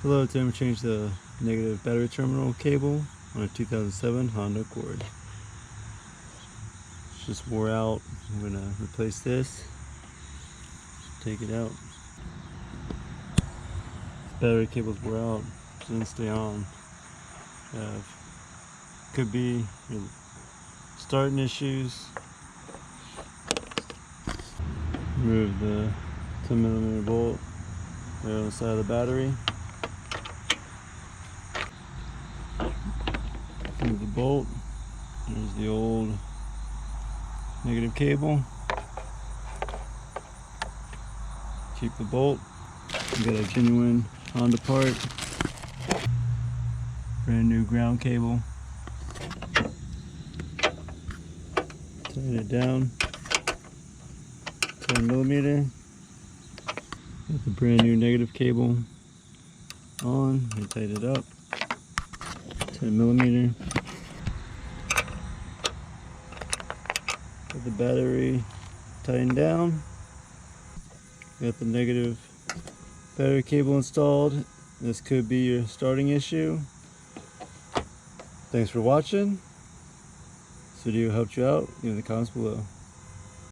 Hello, today I'm going to change the negative battery terminal cable on a 2007 Honda Accord. It's just wore out. I'm going to replace this. Take it out. This battery cable's wore out. It doesn't stay on. Could be your starting issues. Remove the 10mm bolt right on the side of the battery. Move the bolt. There's the old negative cable. Keep the bolt. You got a genuine Honda part. Brand new ground cable. Tighten it down. 10mm. Got the brand new negative cable on. And tighten it up. 10mm. Got the battery tightened down. Got the negative battery cable installed. This could be your starting issue. Thanks for watching. This video helped you out. Leave in the comments below.